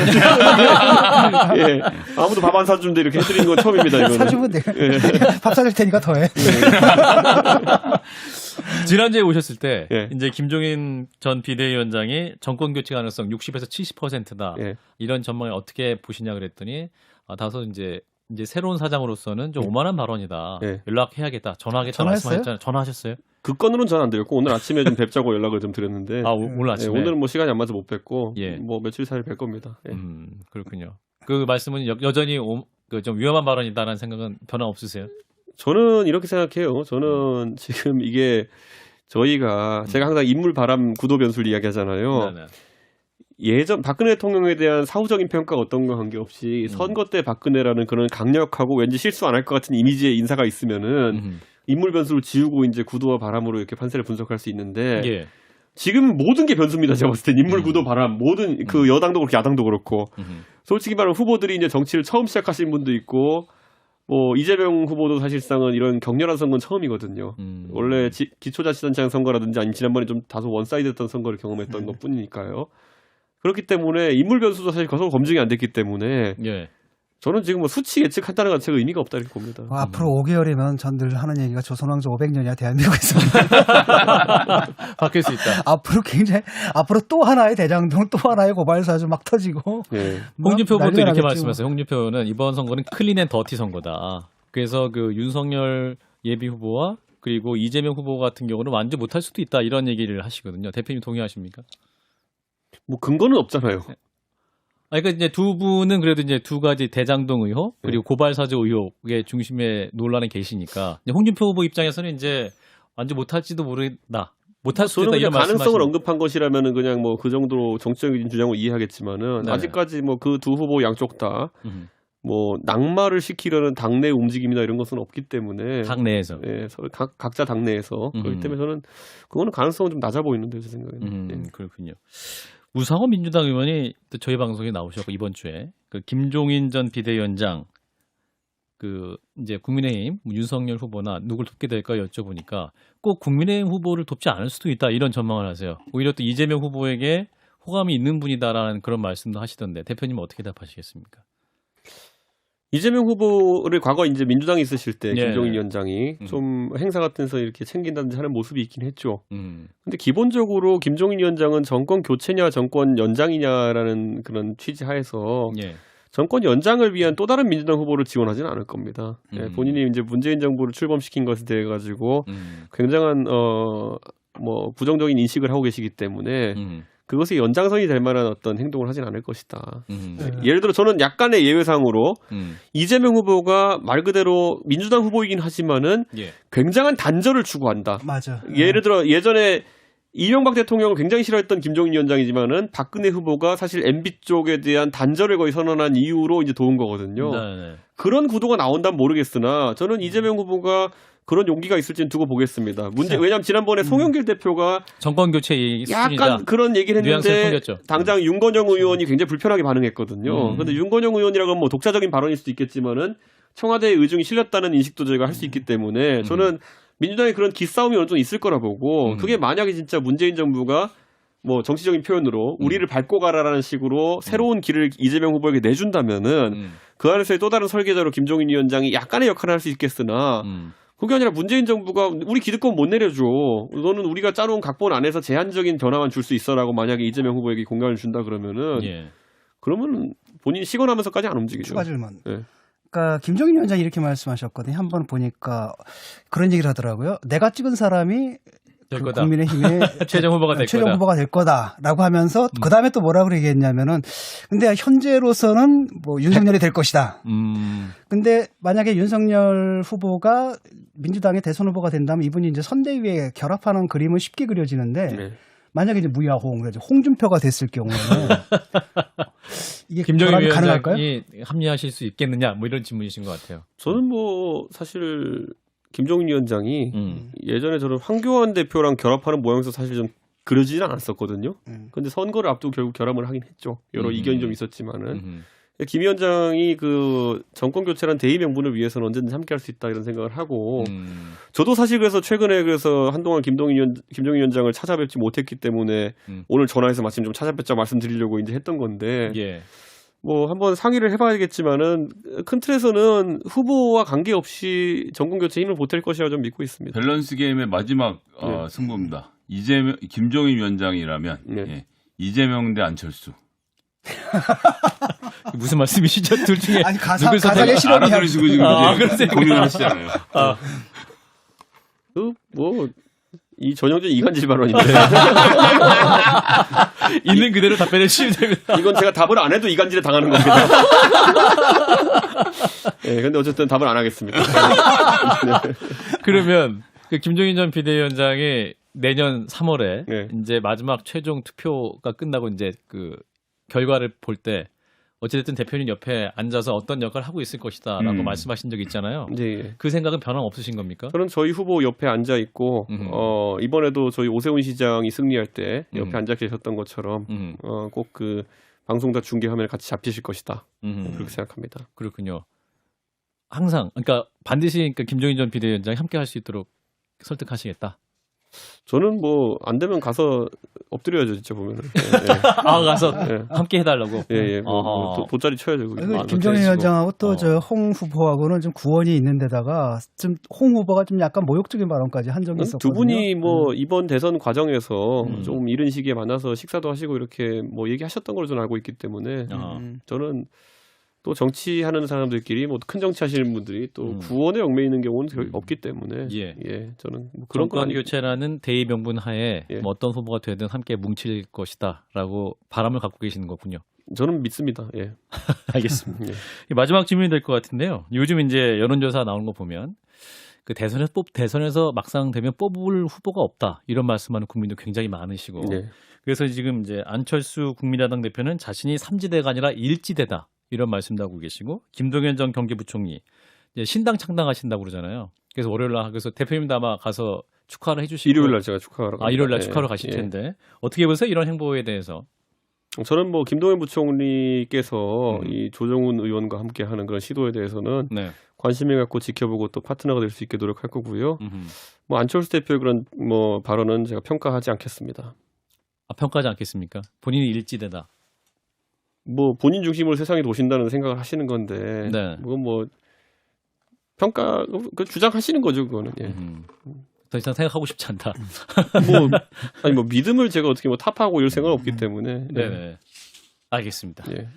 예. 아무도 밥 안 사주는데 이렇게 해드리는 건 처음입니다. 이거는. 사주면 내가 밥 사줄 테니까 더해. 지난주에 오셨을 때 예. 이제 김종인 전 비대위원장이 정권 교체 가능성 60에서 70%다. 예. 이런 전망을 어떻게 보시냐 그랬더니 다소 이제 이제 새로운 사장으로서는 좀 오만한 발언이다. 네. 연락해야겠다. 전화하겠다. 전화했어요? 말씀하셨잖아요. 전화하셨어요? 그 건으로는 전화 안 드렸고 오늘 아침에 좀 뵙자고 연락을 좀 드렸는데 아 오늘 아침에. 오늘은 뭐 시간이 안 맞아서 못 뵙고 예. 뭐 며칠 사이에 뵐 겁니다. 예. 그렇군요. 그 말씀은 여전히 그 좀 위험한 발언이다라는 생각은 변화 없으세요? 저는 이렇게 생각해요. 저는 지금 이게 저희가 제가 항상 인물 바람 구도 변수를 이야기하잖아요. 네네. 예전 박근혜 대통령에 대한 사후적인 평가가 어떤 거 관계없이 선거 때 박근혜라는 그런 강력하고 왠지 실수 안 할 것 같은 이미지의 인사가 있으면은 인물 변수를 지우고 이제 구도와 바람으로 이렇게 판세를 분석할 수 있는데 예. 지금 모든 게 변수입니다. 제가 봤을 땐 인물 구도 바람 모든 그 여당도 그렇고 야당도 그렇고 솔직히 말하면 후보들이 이제 정치를 처음 시작하신 분도 있고 뭐 이재명 후보도 사실상은 이런 격렬한 선거는 처음이거든요. 원래 기초자치단체장 선거라든지 아니면 지난번에 좀 다소 원사이드했던 선거를 경험했던 것뿐이니까요. 그렇기 때문에 인물 변수도 사실 거서 검증이 안 됐기 때문에 예. 저는 지금 뭐 수치 예측한다는 것 자체가 의미가 없다 이렇게 봅니다. 앞으로 5개월이면 전 늘 하는 얘기가 조선왕조 500년이야 대한민국에서. 바뀔 수 있다. 앞으로 또 하나의 대장동, 또 하나의 고발사주 막 터지고. 네. 홍준표 후보도 난리가 이렇게 나겠지, 말씀하세요. 홍준표 의원은 이번 선거는 클린 앤 더티 선거다. 그래서 그 윤석열 예비 후보와 그리고 이재명 후보 같은 경우는 완주 못할 수도 있다 이런 얘기를 하시거든요. 대표님 동의하십니까? 뭐 근거는 없잖아요. 그러니까 이제 두 분은 그래도 이제 두 가지 대장동 의혹 그리고 고발사주 의혹의 중심에 논란에 계시니까 이제 홍준표 후보 입장에서는 이제 완주 못할지도 모르겠다. 못할 수도 있다 저는 이런 가능성을 말씀하시는 언급한 것이라면은 그냥 뭐 그 정도로 정치적인 주장을 이해하겠지만은 네. 아직까지 뭐 그 두 후보 양쪽 다 뭐 낙마를 시키려는 당내 움직임이나 이런 것은 없기 때문에 당 내에서. 예, 서로 각자 당내에서 그렇기 때문에 저는 그거는 가능성은 좀 낮아 보이는데 제 생각에는. 예. 그렇군요. 우상호 민주당 의원이 또 저희 방송에 나오셨고 이번 주에 그 김종인 전 비대위원장 그 이제 국민의힘 윤석열 후보나 누굴 돕게 될까 여쭤보니까 꼭 국민의힘 후보를 돕지 않을 수도 있다 이런 전망을 하세요. 오히려 또 이재명 후보에게 호감이 있는 분이다라는 그런 말씀도 하시던데 대표님은 어떻게 답하시겠습니까? 이재명 후보를 과거 이제 민주당에 있으실 때 예. 김종인 위원장이 좀 행사 같은 데서 이렇게 챙긴다든지 하는 모습이 있긴 했죠. 음. 근데 기본적으로 김종인 위원장은 정권 교체냐 정권 연장이냐라는 그런 취지 하에서 예. 정권 연장을 위한 또 다른 민주당 후보를 지원하지는 않을 겁니다. 예, 본인이 이제 문재인 정부를 출범시킨 것에 대해 가지고 굉장한 뭐 부정적인 인식을 하고 계시기 때문에 그것이 연장선이 될 만한 어떤 행동을 하진 않을 것이다. 예를 들어 저는 약간의 예외상으로 이재명 후보가 말 그대로 민주당 후보이긴 하지만은 예. 굉장한 단절을 추구한다. 맞아. 예를 들어 예전에 이명박 대통령을 굉장히 싫어했던 김종인 위원장이지만은 박근혜 후보가 사실 MB 쪽에 대한 단절을 거의 선언한 이유로 이제 도운 거거든요. 네. 그런 구도가 나온다면 모르겠으나 저는 이재명 후보가 그런 용기가 있을지는 두고 보겠습니다. 왜냐하면 지난번에 송영길 대표가 정권 교체 약간 수준이다. 그런 얘기를 뉘앙스를 했는데 풍겼죠. 당장 윤건영 의원이 굉장히 불편하게 반응했거든요. 그런데 윤건영 의원이라고 하면 뭐 독자적인 발언일 수도 있겠지만은 청와대의 의중이 실렸다는 인식도 저희가 할 수 있기 때문에 저는 민주당의 그런 기싸움이 어느 정도 있을 거라 보고 그게 만약에 진짜 문재인 정부가 뭐 정치적인 표현으로 우리를 밟고 가라라는 식으로 새로운 길을 이재명 후보에게 내준다면은 그 안에서의 또 다른 설계자로 김종인 위원장이 약간의 역할을 할 수 있겠으나 그게 아니라 문재인 정부가 우리 기득권 못 내려줘. 너는 우리가 짜놓은 각본 안에서 제한적인 변화만 줄 수 있어라고 만약에 이재명 후보에게 공간을 준다 그러면은 예. 그러면 본인이 시건하면서까지 안 움직이죠. 추가 질문. 네. 그러니까 김종인 위원장이 이렇게 말씀하셨거든요. 한번 보니까 그런 얘기를 하더라고요. 내가 찍은 사람이 될 그 거다. 국민의힘의 최종 후보가 될 최종 거다. 후보가 될 거다라고 하면서 그 다음에 또 뭐라고 얘기했냐면은 근데 현재로서는 뭐 윤석열이 될 것이다. 근데 만약에 윤석열 후보가 민주당의 대선 후보가 된다면 이분이 이제 선대위에 결합하는 그림은 쉽게 그려지는데 네. 만약에 이제 무야홍, 홍준표가 됐을 경우에는 이게 김종인 결합이 가능할까요? 위원장이 합리하실 수 있겠느냐 뭐 이런 질문이신 것 같아요. 저는 뭐 사실 김종인 위원장이 예전에 저는 황교안 대표랑 결합하는 모양새도 사실 좀 그려지진 않았었거든요. 근데 선거를 앞두고 결국 결합을 하긴 했죠. 여러 이견이 좀 있었지만은. 김 위원장이 그 정권 교체란 대의 명분을 위해서는 언제든지 함께할 수 있다 이런 생각을 하고 저도 사실 그래서 최근에 그래서 한동안 김종인 위원장을 찾아뵙지 못했기 때문에 오늘 전화해서 마침 좀 찾아뵙자 말씀드리려고 이제 했던 건데 예. 뭐 한번 상의를 해봐야겠지만은 큰 틀에서는 후보와 관계없이 정권 교체 힘을 보탤 것이라고 좀 믿고 있습니다. 밸런스 게임의 마지막 승부입니다. 김종인 위원장이라면 네. 예, 이재명 대 안철수. 무슨 말씀이시죠? 둘 중에 아니 누굴 가상의 선택? 실험이 알아들으시고 지금 이제 고민을 하시잖아요. 이 전형적인 이간질 발언인데 있는 그대로 답변해 주시면 됩니다. 이건 제가 답을 안 해도 이간질에 당하는 겁니다. 네, 근데 어쨌든 답을 안 하겠습니다. 그러면 그 김종인 전 비대위원장이 내년 3월에 네. 이제 마지막 최종 투표가 끝나고 이제 그 결과를 볼 때 어찌됐든 대표님 옆에 앉아서 어떤 역할을 하고 있을 것이다라고 말씀하신 적이 있잖아요. 예. 그 생각은 변함 없으신 겁니까? 저는 저희 후보 옆에 앉아 있고 이번에도 저희 오세훈 시장이 승리할 때 옆에 앉아 계셨던 것처럼 꼭 그 방송사 중계 화면에 같이 잡히실 것이다. 그렇게 생각합니다. 그렇군요. 항상 그러니까 반드시 그러니까 김종인 전 비대위원장이 함께 할 수 있도록 설득하시겠다. 저는 뭐 안 되면 가서 엎드려야죠, 진짜 보면은. 예, 아 가서 예. 함께 해달라고. 예, 어허. 돗자리 쳐야죠. 거기. 그리고 김종인 위원장하고 또 저 홍 후보하고는 좀 구원이 있는 데다가 좀 홍 후보가 좀 약간 모욕적인 발언까지 한 적이 있었거든요. 두 분이 뭐 이번 대선 과정에서 좀 이른 시기에 만나서 식사도 하시고 이렇게 뭐 얘기하셨던 걸로 저는 알고 있기 때문에 저는 또 정치하는 사람들끼리 뭐 큰 정치 하시는 분들이 또 구원에 얽매이는 경우는 거의 없기 때문에 예. 저는 뭐 그런 건 정권 아니고 교체라는 대의 명분 하에 예. 뭐 어떤 후보가 되든 함께 뭉칠 것이다라고 바람을 갖고 계시는 거군요. 저는 믿습니다. 예. 알겠습니다. 예. 마지막 질문이 될 것 같은데요. 요즘 이제 여론조사 나오는 거 보면 그 대선에서 막상 되면 뽑을 후보가 없다 이런 말씀하는 국민도 굉장히 많으시고 예. 그래서 지금 이제 안철수 국민의당 대표는 자신이 3지대가 아니라 1지대다 이런 말씀도 하고 계시고 김동연 전 경기부총리 이제 신당 창당하신다고 그러잖아요. 그래서 월요일 날 그래서 대표님도 아마 가서 축하를 해주시고 일요일 날 제가 축하하러 일요일 날 갑니다. 축하하러 가실 텐데 어떻게 보세요 이런 행보에 대해서? 저는 뭐 김동연 부총리께서 이 조정훈 의원과 함께하는 그런 시도에 대해서는 네. 관심을 갖고 지켜보고 또 파트너가 될 수 있게 노력할 거고요. 뭐 안철수 대표의 그런 뭐 발언은 제가 평가하지 않겠습니다. 평가하지 않겠습니까? 본인이 1지대다. 뭐 본인 중심으로 세상이 도신다는 생각을 하시는 건데 네. 그건 뭐 평가 그 주장하시는 거죠 그거는. 예. 더 이상 생각하고 싶지 않다. 뭐 믿음을 제가 어떻게 뭐 탑하고 이럴 생각은 없기 때문에. 네. 알겠습니다. 예.